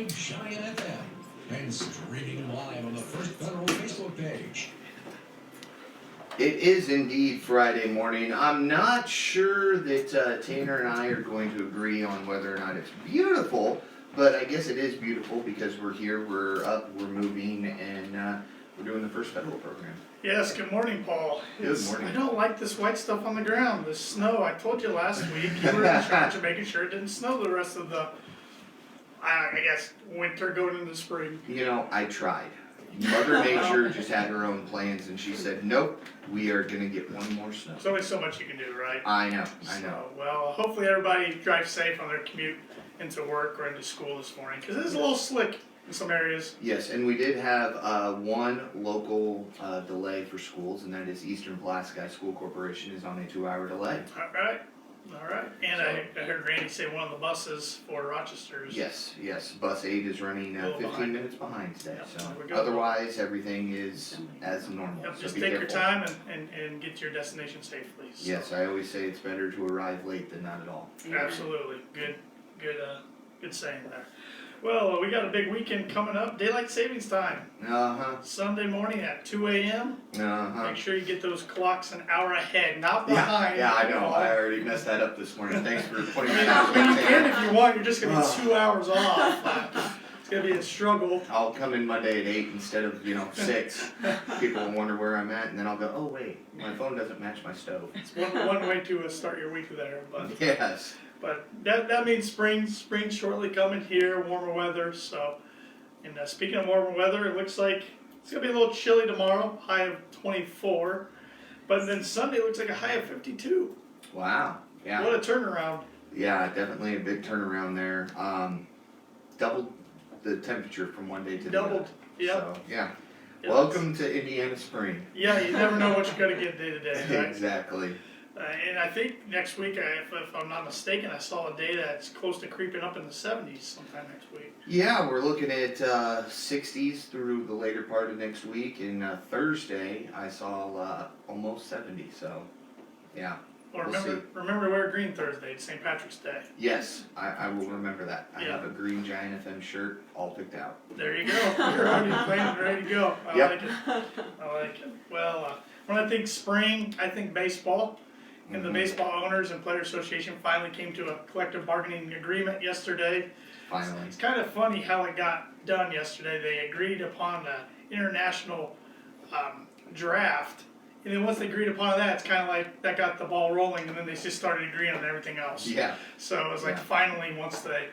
Giant FM and streaming live on the First Federal Facebook page. It is indeed Friday morning. I'm not sure that Tanner and I are going to agree on whether or not it's beautiful, but I guess it is beautiful because we're here, we're up, we're moving, and we're doing the First Federal program. Yes, good morning, Paul. Good morning. I don't like this white stuff on the ground, this snow. I told you last week you were in charge of making sure it didn't snow the rest of the, I guess, winter going into spring. You know, I tried. Mother Nature just had her own plans, and she said, nope, we are going to get one more snow. There's only so much you can do, right? I know. So, well, hopefully everybody drives safe on their commute into work or into school this morning, because it is a little slick in some areas. Yes, and we did have one local delay for schools, and that is Eastern Pulaski School Corporation is on a 2-hour delay. All right. And I heard Randy say one of the buses for Rochester's. Yes, bus 8 is running 15 minutes behind today, Yep, so there we go. Otherwise everything is as normal. Yep, So just be take careful. your time and get to your destination safely. So. Yes, I always say it's better to arrive late than not at all. Absolutely. Good saying there. Well, we got a big weekend coming up. Daylight savings time. Sunday morning at 2 a.m. Make sure you get those clocks an hour ahead, not behind. Yeah, I know. I already messed that up this morning. Thanks for pointing I that mean, out. you can if you want. You're just going to be 2 hours off. It's going to be a struggle. I'll come in Monday at 8 instead of 6. People will wonder where I'm at, and then I'll go, oh wait, my phone doesn't match my stove. It's one way to start your week there. But Yes. But that means spring shortly coming here, warmer weather. So, and speaking of warmer weather, it looks like it's gonna be a little chilly tomorrow, high of 24. But then Sunday looks like a high of 52. Wow. Yeah. What a turnaround! Yeah, definitely a big turnaround there. Doubled the temperature from one day to the other. Doubled. Yep. So, yeah. Yep. Welcome to Indiana spring. Yeah, you never know what you're gonna get day to day, right? Exactly. And I think next week, if I'm not mistaken, I saw a day that's close to creeping up in the 70s sometime next week. Yeah, we're looking at 60s through the later part of next week, and Thursday I saw almost 70. So, yeah. Well, We'll see. remember to wear green Thursday. It's St. Patrick's Day. Yes, I will remember that. I Yeah. have a green Giant FM shirt all picked out. There you go. You're already planning, ready to go. I Yep. like it. Well, when I think spring, I think baseball. And the Baseball Owners and Players Association finally came to a collective bargaining agreement yesterday. Finally. It's kind of funny how it got done yesterday. They agreed upon the international draft. And then once they agreed upon that, it's kind of like that got the ball rolling, and then they just started agreeing on everything else. Yeah. So it was like finally once they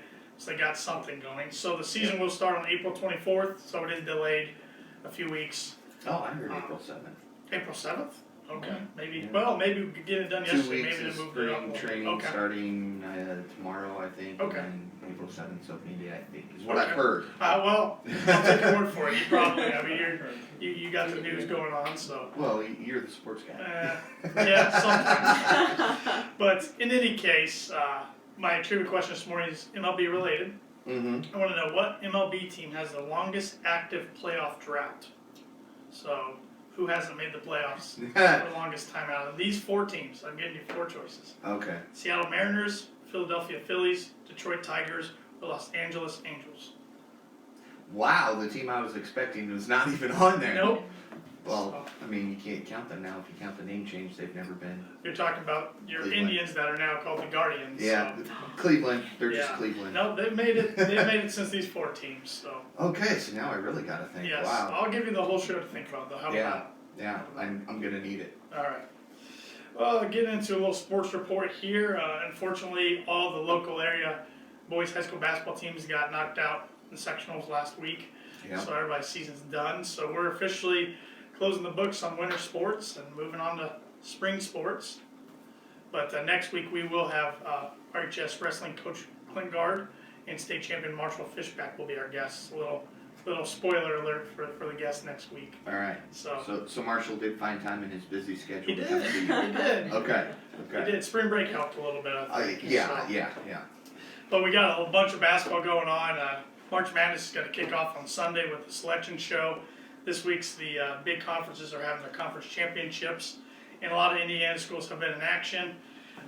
got something going. So the season will start on April 24th, so it is delayed a few weeks. Oh, I heard April 7th. April 7th? Okay, maybe. Yeah. Well, maybe we could get it done 2 yesterday. weeks Maybe of they moved it up. spring training Okay. starting tomorrow, I think. Okay. And then April 7th, so maybe I think is what I've Okay. hered. Well, I'll take your word for it. You probably. I mean, you got the news going on, so. Well, you're the sports guy. Yeah, sometimes. But in any case, my trivia question this morning is MLB related. Mm-hmm. I want to know what MLB team has the longest active playoff drought. So, who hasn't made the playoffs for the longest time out of these 4 teams? I'm giving you 4 choices. Okay. Seattle Mariners, Philadelphia Phillies, Detroit Tigers, or Los Angeles Angels. Wow, the team I was expecting was not even on there. Nope. Well, I mean, you can't count them now. If you count the name change, they've never been. You're talking about your Cleveland. Indians that are now called the Guardians. Yeah, So. Cleveland. They're just Yeah. Cleveland. No, they've made it. They've made it since these 4 teams. So. Okay, so now I really got to think. Yes. Wow. I'll give you the whole show to think about, though. How Yeah. about Yeah, I'm gonna need it. that? All right. Well, getting into a little sports report here. Unfortunately, all the local area boys high school basketball teams got knocked out in sectionals last week. Yeah. So everybody's season's done. So we're officially closing the books on winter sports and moving on to spring sports. But next week we will have RHS wrestling coach Clint Gard and state champion Marshall Fishback will be our guests. Little spoiler alert for the guests next week. All right. So So Marshall did find time in his busy schedule. he to did. come He see you. did. Okay. He Okay. did. Spring break helped a little bit, I think. Yeah. So. Yeah. But we got a bunch of basketball going on. March Madness is going to kick off on Sunday with the selection show. This week's the big conferences are having their conference championships, and a lot of Indiana schools have been in action.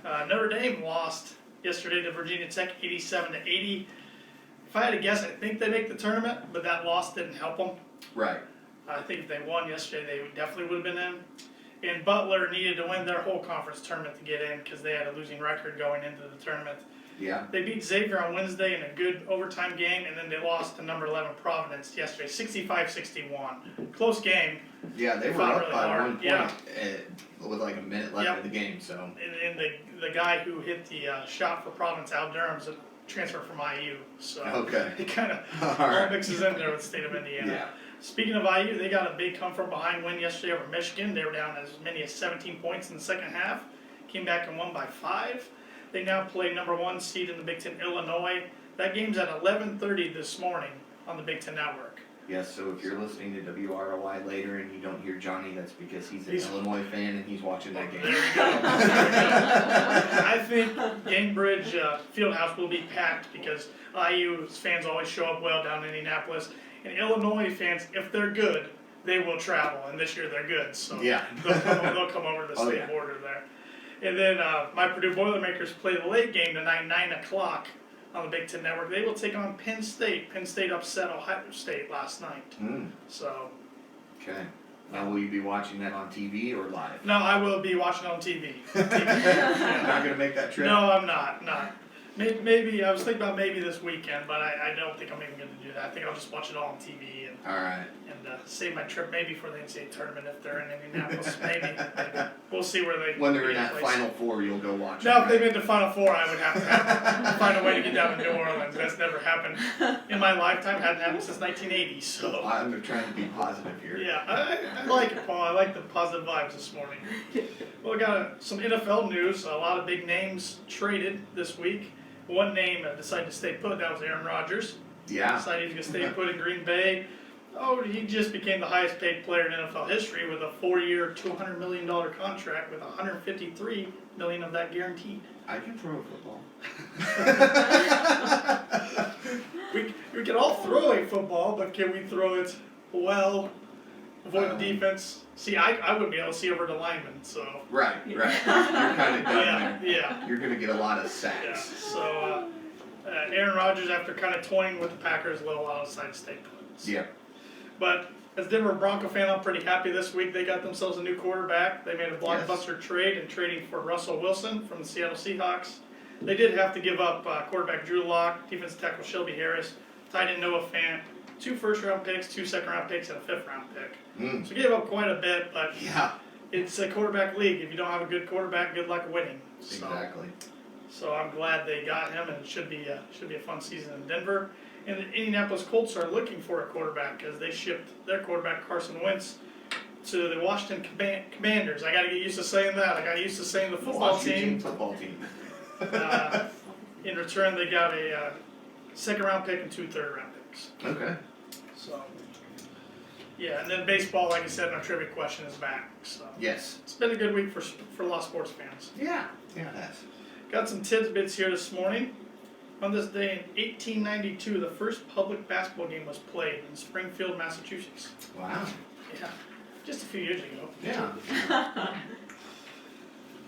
Notre Dame lost yesterday to Virginia Tech 87-80. if I had to guess, I think they make the tournament, but that loss didn't help them. Right. I think if they won yesterday, they definitely would have been in. And Butler needed to win their whole conference tournament to get in because they had a losing record going into the tournament. Yeah. They beat Xavier on Wednesday in a good overtime game, and then they lost to number 11 Providence yesterday, 65-61. Close game. Yeah, they were Fought up really by hard. 1 point Yeah. with like a minute left Yep. of the game. So. And the guy who hit the shot for Providence, Al Durham's a transfer from IU. So Okay. it kind of All all right. mixes in there with the state of Indiana. Yeah. Speaking of IU, they got a big come from behind win yesterday over Michigan. They were down as many as 17 points in the second half. Came back and won by 5. They now play number 1 seed in the Big Ten, Illinois. That game's at 11:30 this morning on the Big Ten Network. Yes, so if you're listening to WROI later and you don't hear Johnny, that's because he's an He's- Illinois fan and he's watching that There game. we go. There we go. I think Gainbridge Fieldhouse will be packed because IU fans always show up well down in Indianapolis. And Illinois fans, if they're good, they will travel. And this year they're good, so Yeah. they'll come over to the Oh, state yeah. border there. And then my Purdue Boilermakers play the late game tonight, 9 o'clock on the Big Ten Network. They will take on Penn State. Penn State upset Ohio State last night. So, Okay. Now, will you be watching that on TV or live? no, I will be watching on TV. Not going to make that trip? No, I'm not. Maybe I was thinking about maybe this weekend, but I don't think I'm even going to do that. I think I'll just watch it all on TV and All right. save my trip maybe for the NCAA tournament if they're in Indianapolis. maybe. We'll see where they. When they're in get that placed. Final Four, you'll go watch Now, it. if they made the Final Four, I would have to find a way to get down to New Orleans. That's never happened in my lifetime. Hadn't happened since 1980. So. I'm trying to be positive here. Yeah, I like it, Paul. I like the positive vibes this morning. Well, we got some NFL news. A lot of big names traded this week. One name decided to stay put. That was Aaron Rodgers. Yeah. Decided he was going to stay put in Green Bay. Oh, he just became the highest paid player in NFL history with a 4-year, $200 million contract with $153 million of that guaranteed. I can throw a football. We can all throw a football, but can we throw it well, avoid the defense? See, I wouldn't be able to see over the lineman, so. Right. You're kind of done there. Yeah. You're going to get a lot of Yeah, sacks. so Aaron Rodgers, after kind of toying with the Packers a little while, decided to stay put. So. Yeah. But as Denver Bronco fan, I'm pretty happy this week. They got themselves a new quarterback. They made a blockbuster trade in trading for Russell Wilson from the Seattle Seahawks. They did have to give up quarterback Drew Lock, defensive tackle Shelby Harris, tight end Noah Fant, 2 first-round picks, 2 second-round picks, and a 5th-round pick. So gave up quite a bit, but Yeah. it's a quarterback league. If you don't have a good quarterback, good luck winning. So. Exactly. So I'm glad they got him, and it should be a fun season in Denver. And the Indianapolis Colts are looking for a quarterback because they shipped their quarterback Carson Wentz to the Washington Commanders. I got to get used to saying that. I got used to saying the football Washington team. football team. In return, they got a 2nd-round pick and 2 3rd-round picks. Okay. So yeah, and then baseball, like I said, my trivia question is back. So Yes. it's been a good week for a lot of sports fans. Yeah. Yeah, it has. Got some tidbits here this morning. On this day in 1892, the first public basketball game was played in Springfield, Massachusetts. Wow. Yeah, just a few years ago. Yeah.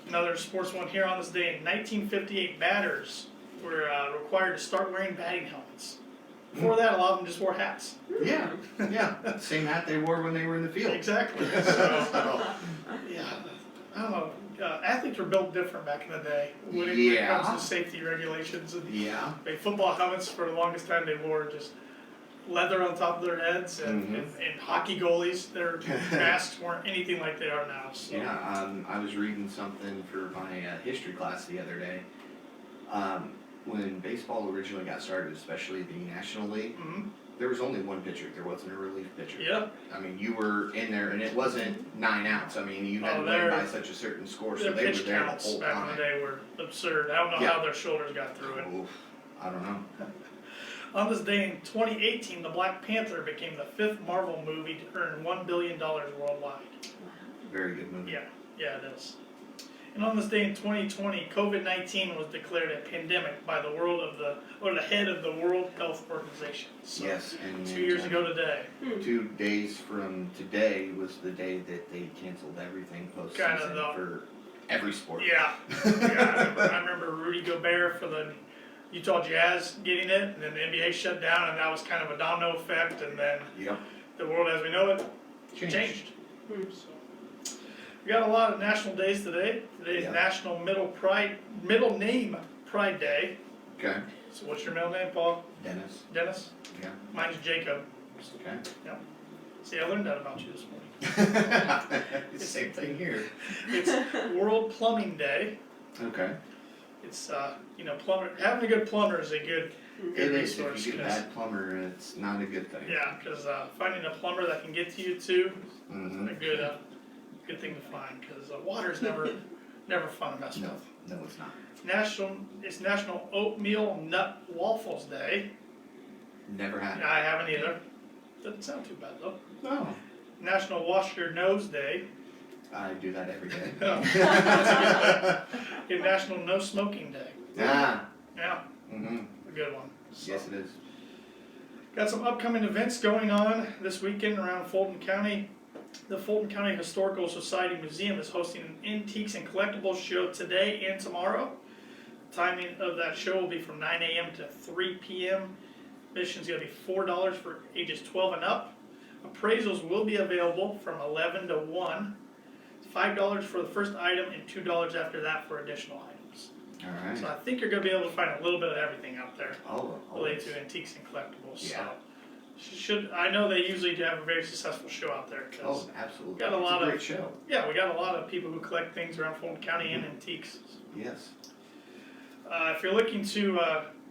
Another sports one here. On this day in 1958, batters were required to start wearing batting helmets. Before that, a lot of them just wore hats. Yeah. Yeah. Same hat they wore when they were in the field. Exactly. So, yeah, I don't know. Athletes were built different back in the day when it comes to safety regulations. And Yeah. football helmets, for the longest time, they wore just leather on top of their heads, and hockey goalies, their masks weren't anything like they are now. So. Yeah, I was reading something for my history class the other day. When baseball originally got started, especially the National League, there was only one pitcher. There wasn't a relief pitcher. Yep. I mean, you were in there, and it wasn't 9 outs. I mean, you had to win by such a certain score, so Their they were pitch there the counts whole back in time. the day were absurd. I don't know how their shoulders got through it. Oof, I don't know. On this day in 2018, The Black Panther became the 5th Marvel movie to earn $1 billion worldwide. Very good movie. Yeah, it is. And on this day in 2020, COVID-19 was declared a pandemic by the head of the World Health Organization. So, Yes, and 2 years ago today. 2 days from today was the day that they canceled everything postseason for every sport. Yeah. I remember Rudy Gobert for the Utah Jazz getting it, and then the NBA shut down, and that was kind of a domino effect, and then Yep. the world as we know it changed. So, we got a lot of national days today. Today's Yeah. National Middle Name Pride Day. Okay. So what's your middle name, Paul? Dennis. Dennis? Yeah. Mine's Jacob. Okay. Yep. See, I learned that about you this morning. Same thing here. It's World Plumbing Day. Okay. It's having a good plumber is a good It is. resource. If you get a bad plumber, it's not a good thing. Yeah, because finding a plumber that can get to you too, Mm-hmm. a good thing to find. Because water's never fun to mess No, with. no, it's not. It's National Oatmeal Nut Waffles Day. Never had it. I haven't either. Doesn't sound too bad though. No. National Wash Your Nose Day. I do that every day. And National No Smoking Day. Ah. Yeah, Mm-hmm. a good one. So, Yes, it is. got some upcoming events going on this weekend around Fulton County. The Fulton County Historical Society Museum is hosting an Antiques and Collectibles show today and tomorrow. The timing of that show will be from 9 a.m. to 3 p.m. Admission's going to be $4 for ages 12 and up. Appraisals will be available from 11 to 1. It's $5 for the first item and $2 after that for additional items. All right. So I think you're going to be able to find a little bit of everything out there Oh, related to antiques and collectibles. Yeah. So I know they usually do have a very successful show out there. 'Cause Oh, absolutely. got a lot it's a of- great show. yeah, we got a lot of people who collect things around Fulton County and antiques. Yes. If you're looking to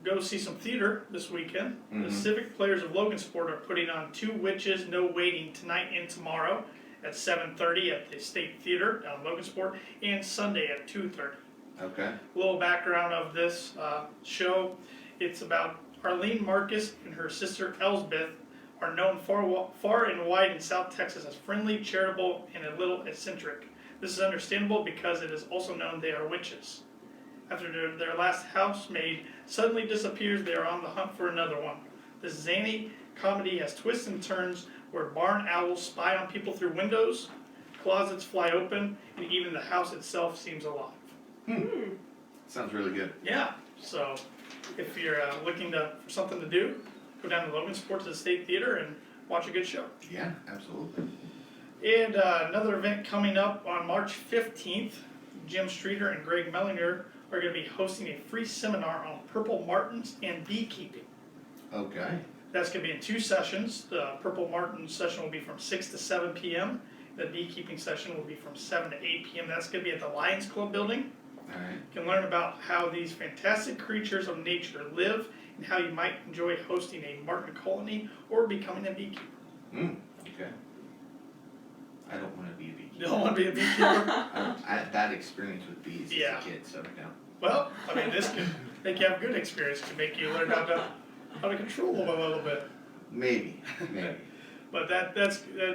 go see some theater this weekend, the Mhm. Civic Players of Logansport are putting on Two Witches, No Waiting tonight and tomorrow at 7:30 at the State Theater down in Logansport, and Sunday at 2:30. Okay. A little background of this show. It's about Arlene Marcus and her sister Elsbeth are known far and wide in South Texas as friendly, charitable, and a little eccentric. This is understandable because it is also known they are witches. After their last housemaid suddenly disappears, they are on the hunt for another one. This zany comedy has twists and turns where barn owls spy on people through windows, closets fly open, and even the house itself seems alive. Sounds really good. Yeah, so if you're looking for something to do, go down to Logansport to the State Theater and watch a good show. Yeah, absolutely. And another event coming up on March 15th, Jim Streeter and Greg Mellinger are going to be hosting a free seminar on purple martins and beekeeping. Okay. That's going to be in 2 sessions. The purple martin session will be from 6 to 7 p.m. The beekeeping session will be from 7 to 8 p.m. That's going to be at the Lions Club building. All right. You can learn about how these fantastic creatures of nature live and how you might enjoy hosting a martin colony or becoming a beekeeper. Okay. I don't want to be a beekeeper. You don't want to be a beekeeper? I had bad experience with bees Yeah. as a kid, so no. Well, I mean, this can make you have good experience. It can make you learn how to control them a little bit. Maybe. But that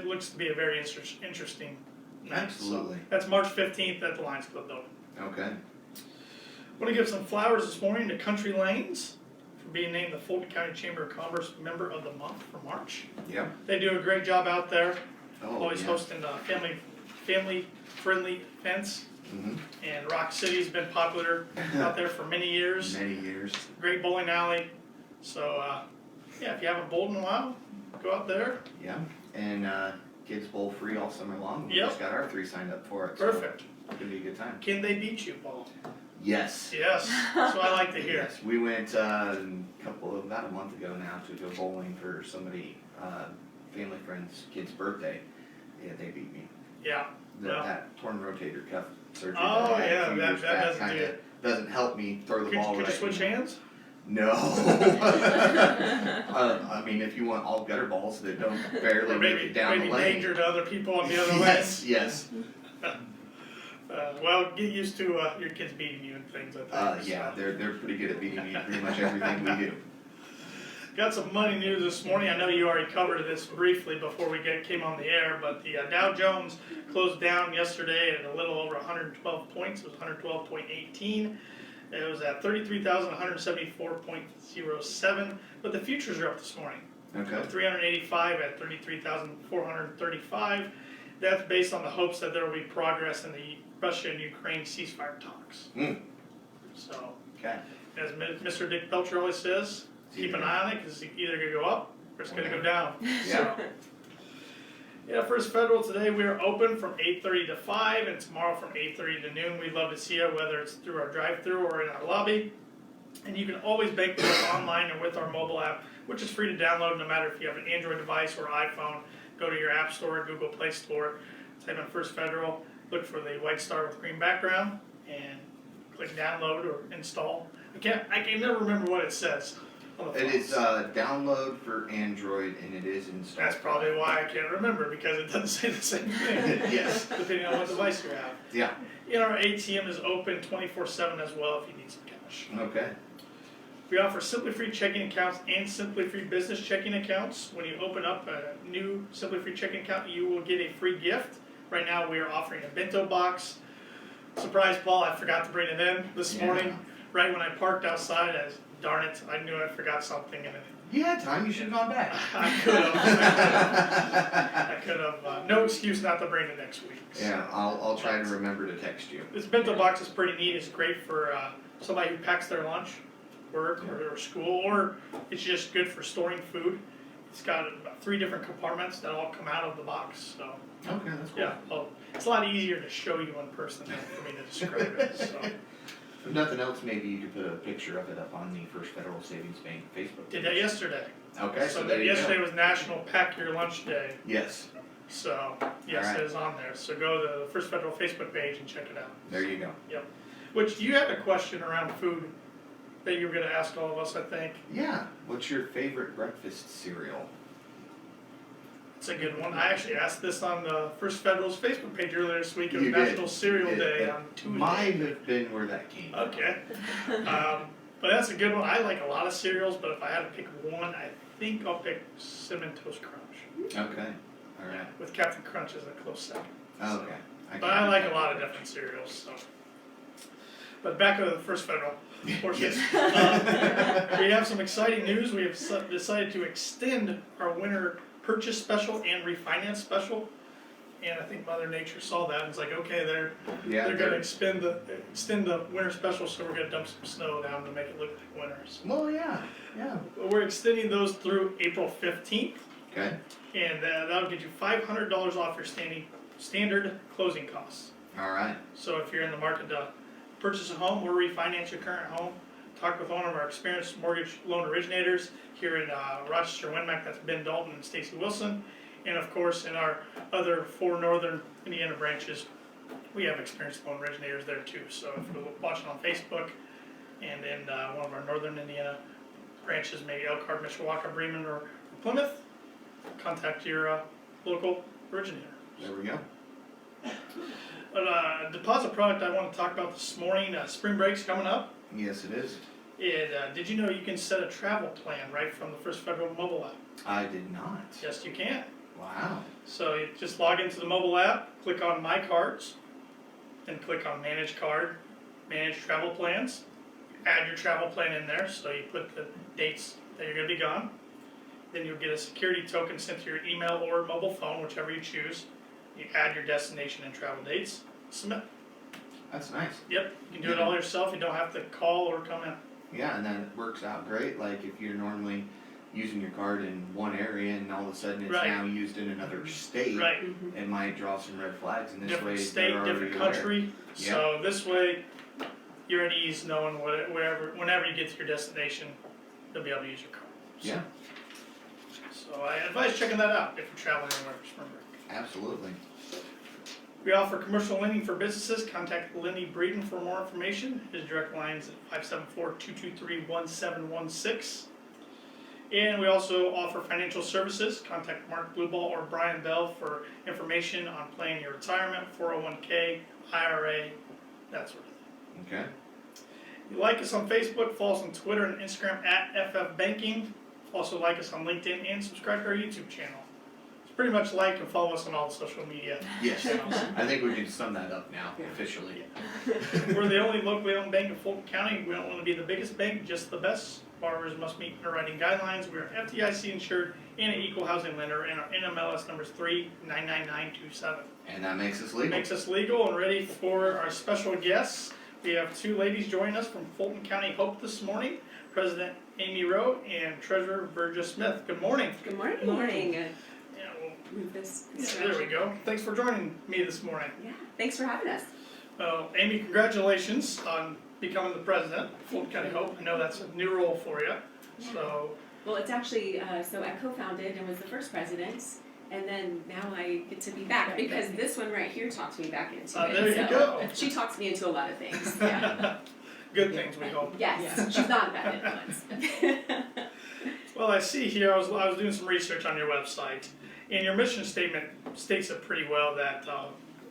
looks to be a very interesting night. Absolutely. So that's March 15th at the Lions Club building. Okay. I want to give some flowers this morning to Country Lanes for being named the Fulton County Chamber of Commerce Member of the Month for March. Yep. They do a great job out there. Oh, Always yeah. hosting family-friendly events. Mm-hmm. And Rock City's been popular out there for many years. Many years. Great bowling alley. So, yeah, if you haven't bowled in a while, go out there. Yeah. And kids bowl free all summer long. We Yep. just got our 3 signed up for it. Perfect. So it's going to be a good time. Can they beat you, Paul? Yes. Yes. That's what I like to hear. Yes. We went about a month ago now to go bowling for somebody, family friend's kid's birthday. Yeah, they beat me. Yeah. Well, That torn rotator cuff surgery. Oh, that I had yeah, a few that years back doesn't do kinda it. doesn't help me throw the ball could you right. switch hands? No. I mean, if you want all gutter balls that don't barely Or make maybe it down the lane. danger to other people on the other Yes, yes. Well, get used to your kids beating you and things like that. Yeah, So. they're pretty good at beating me in pretty much everything we do. Got some money news this morning. I know you already covered this briefly before we came on the air, but the Dow Jones closed down yesterday at a little over 112 points. It was 112.18. It was at 33,174.07. But the futures are up this morning. Okay. 385 at 33,435. That's based on the hopes that there will be progress in the Russia and Ukraine ceasefire talks. Mm. So, Okay. as Mr. Dick Belcher always says, keep an eye on it, because it's either going to go up or it's going to go down. Yeah. So, yeah, First Federal today, we are open from 8:30 to 5, and tomorrow from 8:30 to noon. We'd love to see you, whether it's through our drive-thru or in our lobby. And you can always bank with us online or with our mobile app, which is free to download no matter if you have an Android device or iPhone. Go to your App Store, Google Play Store, type in First Federal, look for the white star with green background, and click download or install. I can never remember what it says on the phone. It is download for Android, and it is installed. That's probably why I can't remember, because it doesn't say the same thing. Yes. Depending on what device you have. Yeah. And our ATM is open 24/7 as well if you need some cash. Okay. We offer Simply Free checking accounts and Simply Free business checking accounts. When you open up a new Simply Free checking account, you will get a free gift. Right now we are offering a bento box. Surprise, Paul, I forgot to bring it in this morning. Right when I parked outside, darn it, I knew I forgot something in it. You had time, you should have gone back. I could have. I could have. No excuse not to bring it next week. So. Yeah, I'll try to remember to text you. This bento box is pretty neat. It's great for somebody who packs their lunch, work, or school, or it's just good for storing food. It's got about 3 different compartments that all come out of the box. So Okay, that's cool. yeah, well, it's a lot easier to show you in person than for me to describe it. So. If nothing else, maybe you could put a picture of it up on the First Federal Savings Bank Facebook page. Did that yesterday. Okay, So there you yesterday go. was National Pack Your Lunch Day. Yes, So yes, All right. it is on there. So go to the First Federal Facebook page and check it out. there you go. Yep. Which you had a question around food that you were going to ask all of us, I think. Yeah, what's your favorite breakfast cereal? It's a good one. I actually asked this on the First Federal's Facebook page earlier this week. It was You did. National Cereal You did. Day That on Tuesday. Might have been where that came from. Okay. But that's a good one. I like a lot of cereals, but if I had to pick one, I think I'll pick Cinnamon Toast Crunch. Okay, alright. With Captain Crunch as a close second. Okay. But I like a lot of different cereals. So. But back to the First Federal portion. Yes. We have some exciting news. We have decided to extend our winter purchase special and refinance special. And I think Mother Nature saw that and was like, okay, they're going to extend the winter special, so we're going to dump some snow down to make it look like winter. So Well, yeah. we're extending those through April 15th, Okay, and that'll get you $500 off your standard closing costs. alright. So if you're in the market to purchase a home or refinance your current home, talk with one of our experienced mortgage loan originators here in Rochester, Winmac. That's Ben Dalton and Stacy Wilson. And of course, in our other 4 Northern Indiana branches, we have experienced loan originators there too. So if you're watching on Facebook and in one of our Northern Indiana branches, maybe Elkhart, Mishawaka, Bremen, or Plymouth, contact your local originator. There we go. But deposit product I want to talk about this morning, spring break's coming up. Yes, it is. And did you know you can set a travel plan right from the First Federal mobile app? I did not. Yes, you can. Wow. So you just log into the mobile app, click on My Cards, and click on Manage Card, Manage Travel Plans. Add your travel plan in there, so you put the dates that you're going to be gone. Then you'll get a security token sent to your email or mobile phone, whichever you choose. You add your destination and travel dates, submit. That's nice. Yep, you can do it all yourself. You don't have to call or come in. Yeah, and then it works out great. Like if you're normally using your card in one area and all of a sudden it's Right. now used in another state, Right. it might draw some red flags. And this Different way, state, they're different already country. So this way, you're at ease knowing whenever you get to your destination, you'll be able to use your card. So, Yeah, So I advise checking that out if you're traveling anywhere for spring break. absolutely. We offer commercial lending for businesses. Contact Lenny Breeden for more information. His direct line is at 574-223-1716. And we also offer financial services. Contact Mark Blueball or Brian Bell for information on planning your retirement, 401k, IRA, that sort of thing. Okay. You like us on Facebook, follow us on Twitter and Instagram at FF Banking. Also like us on LinkedIn and subscribe to our YouTube channel. It's pretty much like and follow us on all the social media Yes. channels. I think we can sum that up now officially. We're the only locally owned bank in Fulton County. We don't want to be the biggest bank, just the best. Borrowers must meet underwriting guidelines. We're FDIC insured and an equal housing lender, and our NMLS number is 399927. And that makes us It legal. makes us legal and ready for our special guests. We have two ladies joining us from Fulton County Hope this morning, President Amy Rowe and Treasurer Virga Smith. Good morning. Good morning. Morning. Yeah, well, Move this. there we go. Thanks for joining me this morning. Yeah, thanks for having us. Well, Amy, congratulations on becoming the president of Fulton County Hope. I know that's a new role for you. So, Well, it's actually, so I co-founded and was the first president, and then now I get to be back because this one right here talks me back into it. there you so go. She talks me into a lot of things. Yeah. good things we hope. Yes, she's not a bad influence. Well, I see here, I was doing some research on your website, and your mission statement states it pretty well that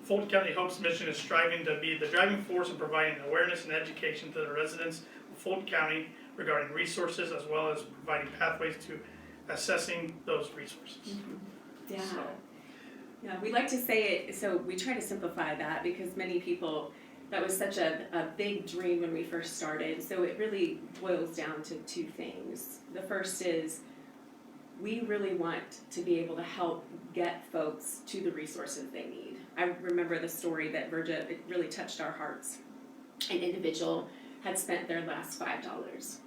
Fulton County Hope's mission is striving to be the driving force in providing awareness and education to the residents of Fulton County regarding resources as well as providing pathways to assessing those resources. Yeah. So, Yeah, we like to say it, so we try to simplify that because many people, that was such a big dream when we first started. So it really boils down to two things. The first is we really want to be able to help get folks to the resources they need. I remember the story that Virga, it really touched our hearts. An individual had spent their last $5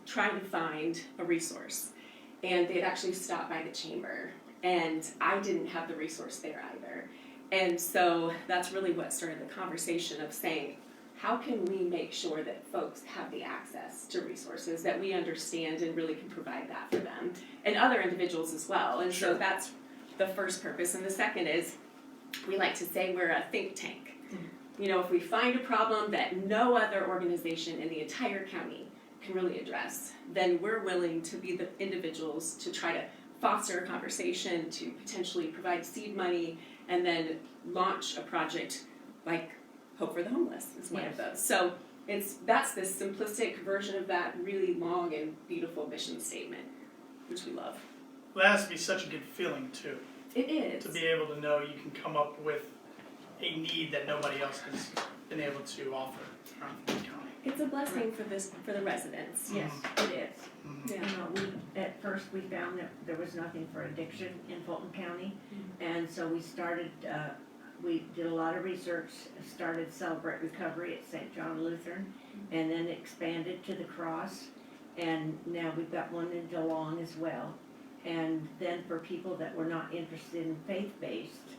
trying to find a resource. And they had actually stopped by the chamber. And I didn't have the resource there either. And so that's really what started the conversation of saying, how can we make sure that folks have the access to resources, that we understand and really can provide that for them, and other individuals as well. And Sure. so that's the first purpose. And the second is, we like to say we're a think tank. You know, if we find a problem that no other organization in the entire county can really address, then we're willing to be the individuals to try to foster a conversation, to potentially provide seed money, and then launch a project like Hope for the Homeless is one of those. So that's this simplistic version of that really long and beautiful mission statement, which we love. well, that has to be such a good feeling too, It is. to be able to know you can come up with a need that nobody else has been able to offer around Fulton County. It's a blessing for the residents. Yes, it is. Mhm. Yeah. At first we found that there was nothing for addiction in Fulton County. And so we started, we did a lot of research, started Celebrate Recovery at St. John Lutheran, and then expanded to the Cross. And now we've got one in DeLong as well. And then for people that were not interested in faith-based,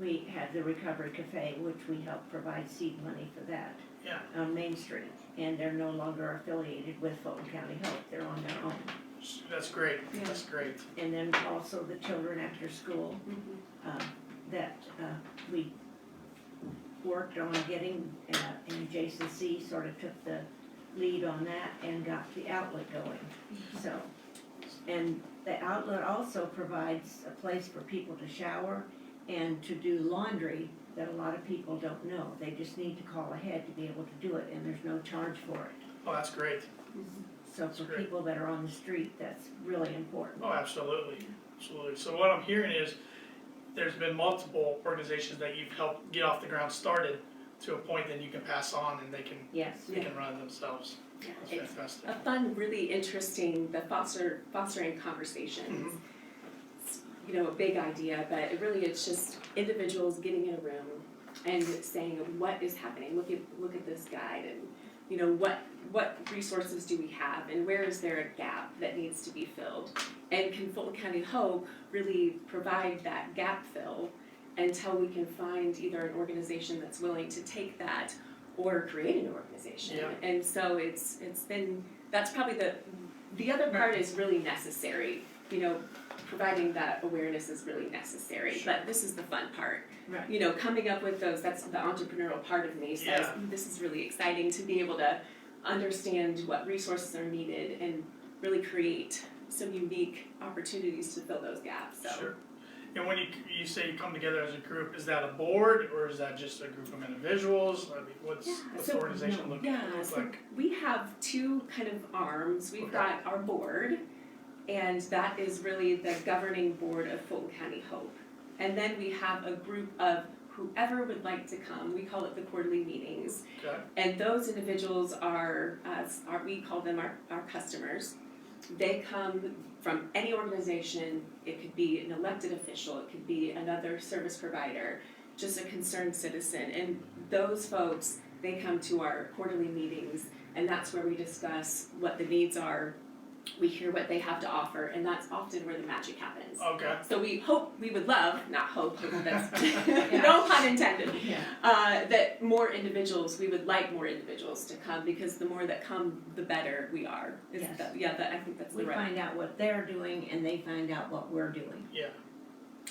we had the Recovery Cafe, which we helped provide seed money for that. Yeah. On Main Street, and they're no longer affiliated with Fulton County Hope, they're on their own. That's great, Yeah. that's great. And then also the children after school, that we worked on getting, and Jason C. sort of took the lead on that and got the outlet going, so. And the outlet also provides a place for people to shower and to do laundry that a lot of people don't know. They just need to call ahead to be able to do it, and there's no charge for it. Oh, that's great. So for Great. people that are on the street, that's really important. Oh, absolutely, absolutely. So what I'm hearing is, there's been multiple organizations that you've helped get off the ground started to a point that you can pass on and they can Yes. run it themselves. That's It's fantastic. a fun, really interesting, the fostering conversations. It's, you know, a big idea, but it really it's just individuals getting in a room and saying what is happening. Look at this guide, and you know what resources do we have, and where is there a gap that needs to be filled, and can Fulton County Hope really provide that gap fill until we can find either an organization that's willing to take that or create an organization. Yeah. And so it's been, that's probably the other part is really necessary, you know, providing that awareness is really necessary, Sure. but this is the fun part. Right. You know, coming up with those, that's the entrepreneurial part of me says, Yeah. this is really exciting to be able to understand what resources are needed and really create some unique opportunities to fill those gaps, so. Sure. And when you say you come together as a group, is that a board or is that just a group of individuals? I mean, what's the So- organization look So like? we have two kind of arms. We've Okay. got our board, and that is really the governing board of Fulton County Hope. And then we have a group of whoever would like to come. We call it the quarterly meetings. Okay. And those individuals are we call them our customers. They come from any organization. It could be an elected official, it could be another service provider, just a concerned citizen. And those folks they come to our quarterly meetings, and that's where we discuss what the needs are. We hear what they have to offer, and that's often where the magic happens. Okay. So we would love, not hope, that's no pun intended, that more individuals, we would like more individuals to come, because the more that come, the better we are. Yes. I think that's We the right. find out what they're doing and they find out what we're doing. Yeah.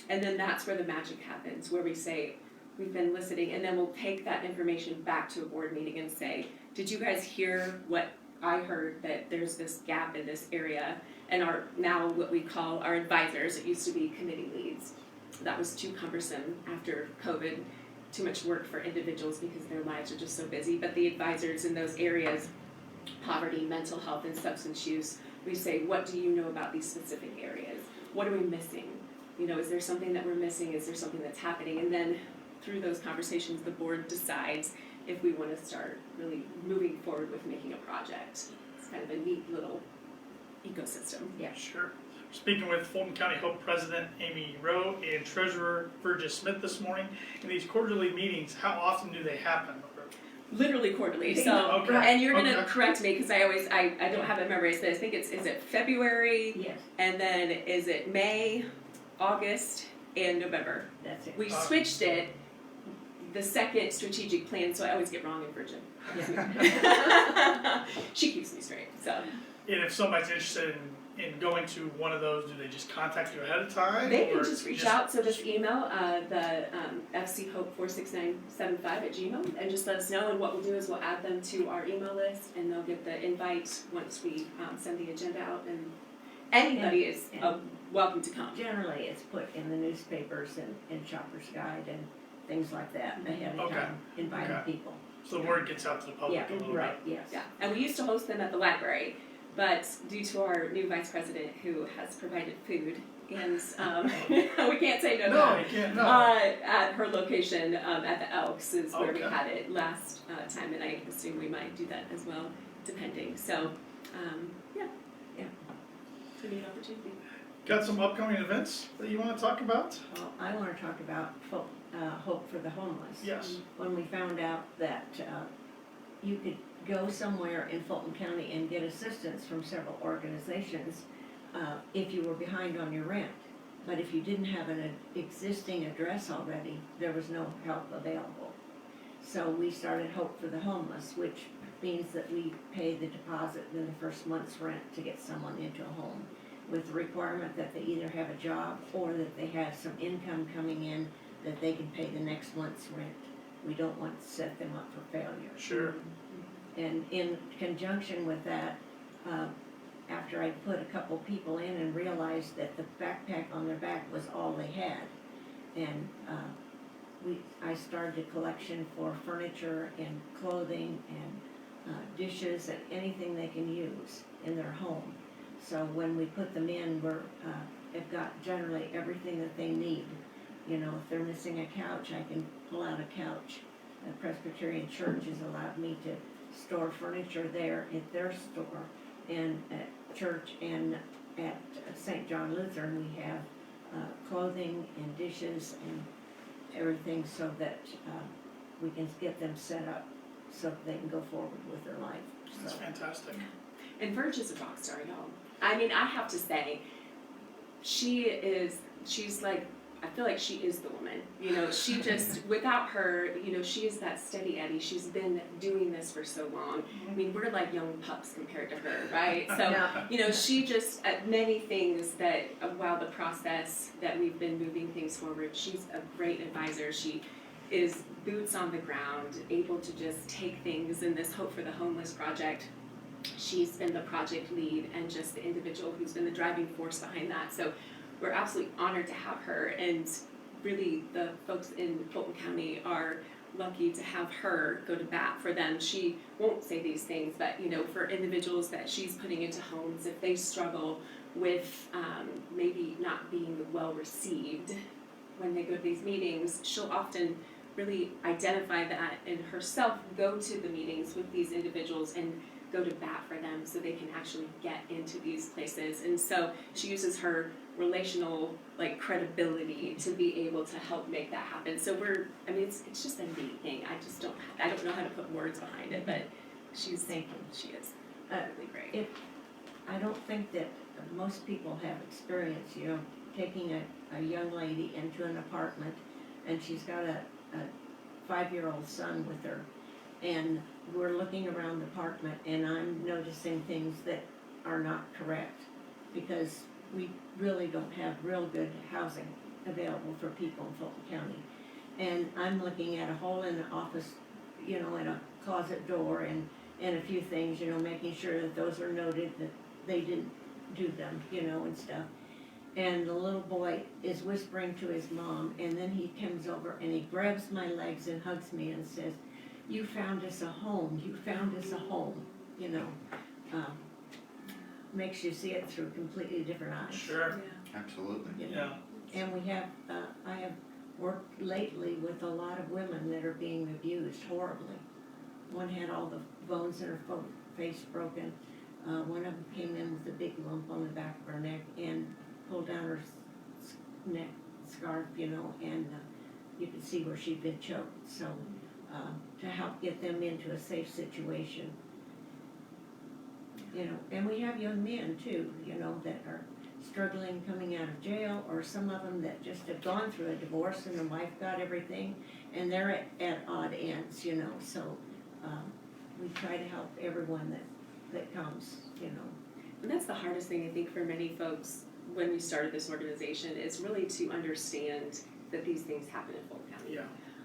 And then that's where the magic happens, where we say, we've been listening, and then we'll take that information back to a board meeting and say, did you guys hear what I heard, that there's this gap in this area, and our now what we call our advisors, it used to be committee leads. That was too cumbersome after COVID, too much work for individuals because their lives are just so busy, but the advisors in those areas, poverty, mental health, and substance use, we say, what do you know about these specific areas? What are we missing? You know, is there something that we're missing? Is there something that's happening? And then through those conversations, the board decides if we want to start really moving forward with making a project. It's kind of a neat little ecosystem. Yeah. Sure. Speaking with Fulton County Hope President Amy Rowe and Treasurer Virga Smith this morning. In these quarterly meetings, how often do they happen? Literally quarterly. So, Okay. and you're gonna Okay. correct me because I don't have it memorized, but I think is it February, Yes, and then is it May, August, and November? that's it. We switched it, the second strategic plan, so I always get wrong in Virgin. She keeps me straight, so. And if somebody's interested in going to one of those, do they just contact you ahead of time? They can or just reach out, so just email the fchope46975@gmail, and just let us know, and what we'll do is we'll add them to our email list, and they'll get the invite once we send the agenda out, and anybody is welcome to come. Generally, it's put in the newspapers and in Shopper's Guide and things like that ahead of Okay. time, inviting Okay. people. So the word gets out to the public a little Right, yes. Yeah, and we used to host them at the library, but due to our new vice president who has provided food, and we can't say no to bit. No, that. you can't, no. At her location at the Elks is where we Okay. had it last time, and I assume we might do that as well, depending. So, yeah, it's a neat opportunity. Got some upcoming events that you want to talk about? Well, I want to talk about Hope for the Homeless. Yes. When we found out that you could go somewhere in Fulton County and get assistance from several organizations if you were behind on your rent. But if you didn't have an existing address already, there was no help available. So we started Hope for the Homeless, which means that we pay the deposit in the first month's rent to get someone into a home, with the requirement that they either have a job or that they have some income coming in that they can pay the next month's rent. We don't want to set them up for failure. Sure. And in conjunction with that, after I put a couple people in and realized that the backpack on their back was all they had, and I started a collection for furniture and clothing and dishes and anything they can use in their home. So when we put them in, they've got generally everything that they need. You know, if they're missing a couch, I can pull out a couch. The Presbyterian Church has allowed me to store furniture there at their store, and at church and at St. John Lutheran we have clothing and dishes and everything, so that we can get them set up so that they can go forward with their life. That's So, fantastic. And Verge is a rock star, y'all. I mean, I have to say, she's like, I feel like she is the woman. You know, she just, without her, you know, she is that steady Eddie. She's been doing this for so long. I mean, we're like young pups compared to her, right? So, Yeah. you know, she just, at many things that, while the process that we've been moving things forward, she's a great advisor. She is boots on the ground, able to just take things in this Hope for the Homeless project. She's been the project lead and just the individual who's been the driving force behind that. So we're absolutely honored to have her, and really the folks in Fulton County are lucky to have her go to bat for them. She won't say these things, but you know, for individuals that she's putting into homes, if they struggle with maybe not being well received when they go to these meetings, she'll often really identify that and herself go to the meetings with these individuals and go to bat for them so they can actually get into these places. And so she uses her relational like credibility to be able to help make that happen. So it's just a neat thing. I don't know how to put words behind it, but she is really great. I don't think that most people have experience, taking a young lady into an apartment, and she's got a 5-year-old son with her, and we're looking around the apartment, and I'm noticing things that are not correct, because we really don't have real good housing available for people in Fulton County. And I'm looking at a hole in the office, and a closet door, and a few things, making sure that those are noted, that they didn't do them, and stuff. And the little boy is whispering to his mom, and then he comes over and he grabs my legs and hugs me and says, "You found us a home, you found us a home," makes you see it through completely different eyes. Sure. Absolutely. Yeah. And we have, I have worked lately with a lot of women that are being abused horribly. One had all the bones in her face broken. One of them came in with a big lump on the back of her neck and pulled down her neck scarf, and you could see where she'd been choked. So to help get them into a safe situation. And we have young men too, that are struggling coming out of jail, or some of them that just have gone through a divorce and the wife got everything, and they're at odd ends, so we try to help everyone that comes, And that's the hardest thing I think for many folks when we started this organization, is really to understand that these things happen in Fulton County. Yeah.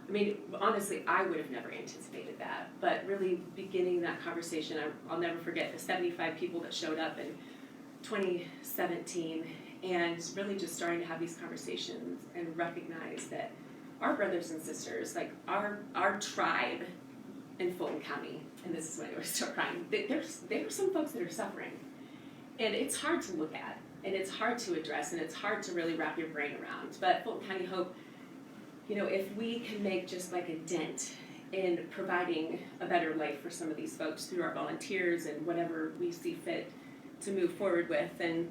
I mean, honestly, I would have never anticipated that, but really beginning that conversation, I'll never forget the 75 people that showed up in 2017, and really just starting to have these conversations and recognize that our brothers and sisters, like our tribe in Fulton County, and this is when I would start crying, there are some folks that are suffering, and it's hard to look at, and it's hard to address, and it's hard to really wrap your brain around. But Fulton County Hope, if we can make just like a dent in providing a better life for some of these folks through our volunteers and whatever we see fit to move forward with, and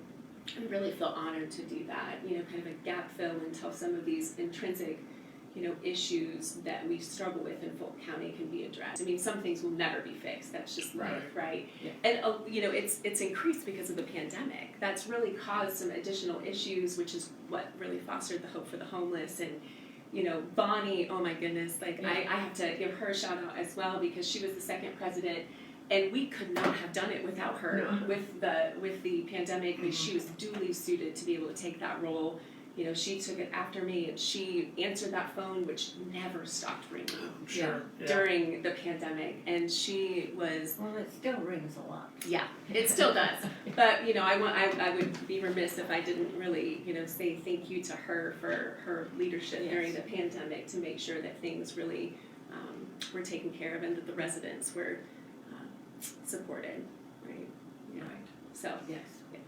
I really feel honored to do that, kind of a gap fill until some of these intrinsic, issues that we struggle with in Fulton County can be addressed. I mean, some things will never be fixed, that's just life, right? Yeah. And, it's increased because of the pandemic. That's really caused some additional issues, which is what really fostered the Hope for the Homeless. And, Bonnie, oh my goodness, I have to give her a shout out as well, because she was the second president, and we could not have done it without her. No. With the pandemic. I mean, she was duly suited to be able to take that role. She took it after me, and she answered that phone, which never stopped ringing Sure. Yeah. during the pandemic, and she was. Well, it still rings a lot. Yeah, it still does. But I would be remiss if I didn't really say thank you to her for her leadership during the pandemic, to make sure that things really were taken care of and that the residents were supported, right? Yeah. Right. So Yes.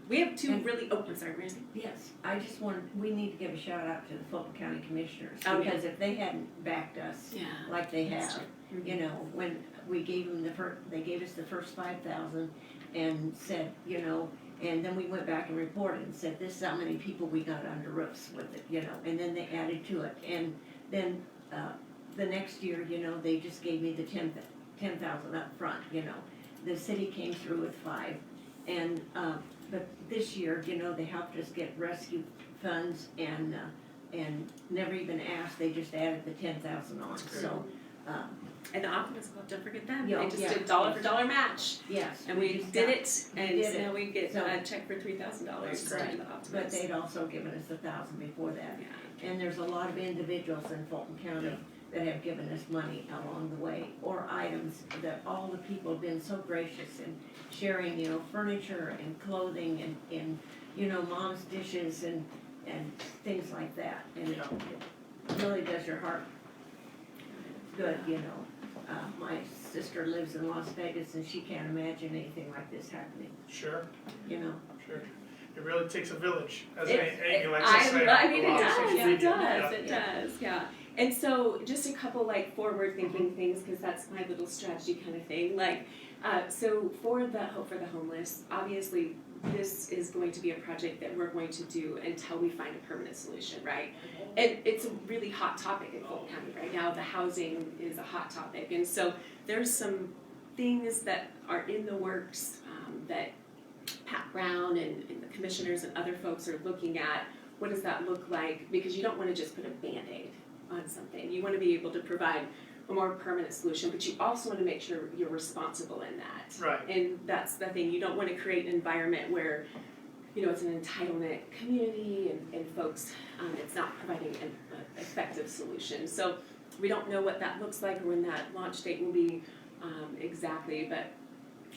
we have two And- really. Oh, I'm sorry, Ramsey. Yes, I just we need to give a shout out to the Fulton County Commissioners, Oh, yeah. because if they hadn't backed us Yeah. like they That's have, true. when we gave them they gave us the first 5,000 and said, and then we went back and reported and said, this is how many people we got under roofs with it, and then they added to it. And then the next year, they just gave me the 10,000 up front, The city came through with 5. And, but this year, they helped us get rescue funds and never even asked, they just added the 10,000 on, That's great. so, And the Optimist Club, don't forget them. Yeah, They just yeah. did dollar for dollar match. yes. And we just did got- it, we and did it. now we get So- a check for $3,000 That's from great. the But Optimist. they'd also given us 1,000 before that. Yeah. And there's a lot of individuals in Fulton County Yeah. that have given us money along the way, or items that all the people have been so gracious in sharing, furniture and clothing and mom's dishes and things like that. And Yeah. it really does your heart good, my sister lives in Las Vegas, and she can't imagine anything like this happening, Sure. Sure. It really takes a village, as Amy likes to say. I mean, it a lot of does, social it media. does, Yeah. it does, yeah. And so just a couple like forward-thinking things, because that's my little strategy kind of thing. Like, so for the Hope for the Homeless, obviously this is going to be a project that we're going to do until we find a permanent solution, right? And it's a really hot topic in Fulton County right now. The housing is a hot topic, and so there's some things that are in the works that Pat Brown and the commissioners and other folks are looking at. What does that look like? Because you don't want to just put a Band-Aid on something. You want to be able to provide a more permanent solution, but you also want to make sure you're responsible in that. Right. And that's the thing. You don't want to create an environment where, it's an entitlement community and folks, it's not providing an effective solution. So we don't know what that looks like or when that launch date will be exactly, but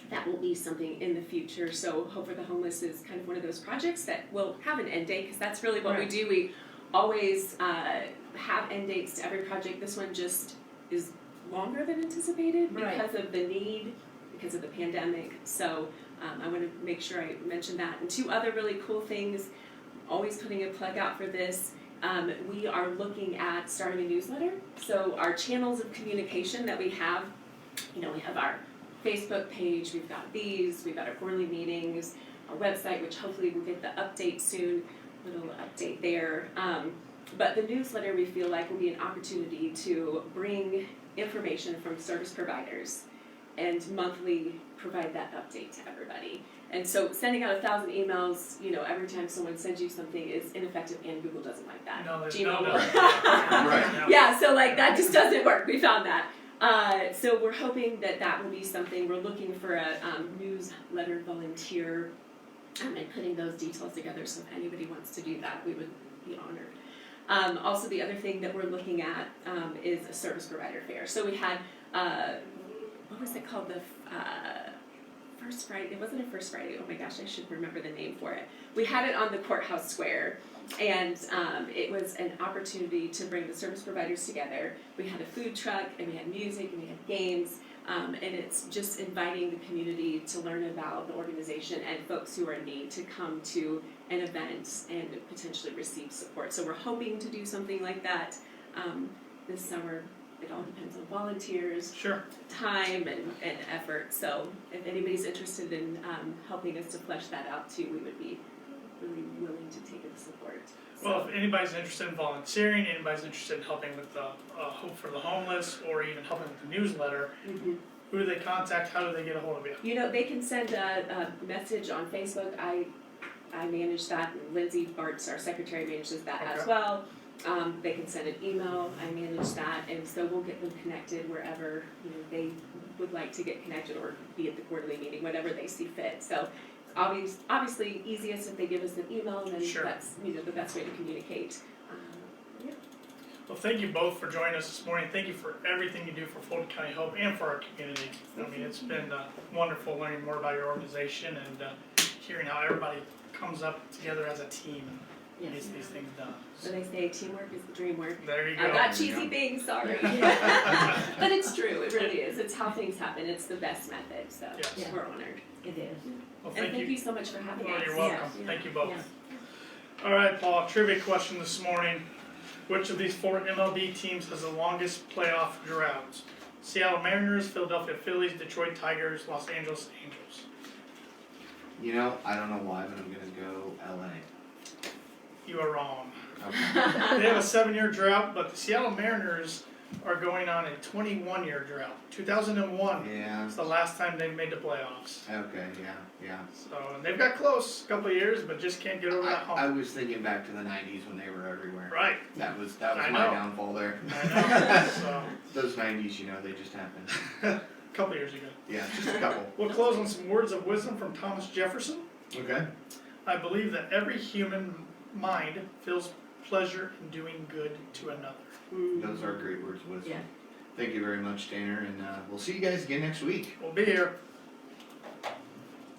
that will be something in the future. So Hope for the Homeless is kind of one of those projects that will have an end date, because that's really what we do. We always have end dates to every project. This one just is longer than anticipated because of the need, because of the pandemic. So I want to make sure I mention that. And two other really cool things, always putting a plug out for this, we are looking at starting a newsletter. So our channels of communication that we have, we have our Facebook page, we've got our quarterly meetings, our website, which hopefully we'll get the update soon, a little update there. But the newsletter, we feel like, will be an opportunity to bring information from service providers and monthly provide that update to everybody. And so sending out 1,000 emails, every time someone sends you something is ineffective, and Google doesn't like that. No, there's Gmail no will. Right. Yeah, so that just doesn't work. We found that. So we're hoping that will be something. We're looking for a newsletter volunteer and putting those details together. So if anybody wants to do that, we would be honored. Also, the other thing that we're looking at is a service provider fair. So we had, what was it called? The First Friday. It wasn't a First Friday. Oh my gosh, I should remember the name for it. We had it on the courthouse square. And it was an opportunity to bring the service providers together. We had a food truck, and we had music, and we had games, and it's just inviting the community to learn about the organization and folks who are in need to come to an event and potentially receive support. So we're hoping to do something like that this summer. It all depends on volunteers, time, and effort. So if anybody's interested in helping us to flesh that out too, we would be really willing to take the support. Well, if anybody's interested in volunteering, anybody's interested in helping with the Hope for the Homeless, or even helping with the newsletter, who do they contact? How do they get a hold of you? They can send a message on Facebook. I manage that, and Lindsay Bartz, our secretary, manages that as well. They can send an email. I manage that, and so we'll get them connected wherever they would like to get connected, or be at the quarterly meeting, whatever they see fit. So obviously easiest if they give us an email, and then that's the best way to communicate. Well, thank you both for joining us this morning. Thank you for everything you do for Fulton County Hope and for our community. I mean, it's been wonderful learning more about your organization and hearing how everybody comes up together as a team and gets these things done. So they say teamwork is the dream work. There you go. I got cheesy things, sorry. But it's true, it really is. It's how things happen. It's the best method, so we're honored. It is. Well, And thank you so much for having us. You're welcome. Yeah. Thank you both. Yeah. All right, Paul, trivia question this morning. Which of these 4 MLB teams has the longest playoff drought? Seattle Mariners, Philadelphia Phillies, Detroit Tigers, Los Angeles Angels. I don't know why, but I'm gonna go LA. You are wrong. Okay. They have a 7-year drought, but the Seattle Mariners are going on a 21-year drought. 2001 Yeah. is the last time they've made the playoffs. Okay, yeah. So and they've got close a couple of years, but just can't get over that hump. I was thinking back to the 90s when they were everywhere. Right. That was I my know. downfall there. I know. So Those 90s, they just happened. a couple of years ago. Yeah, just a couple. We'll close on some words of wisdom from Thomas Jefferson. Okay. I believe that every human mind feels pleasure in doing good to another. Those are great words of wisdom. Yeah. Thank you very much, Tanner, and we'll see you guys again next week. We'll be here.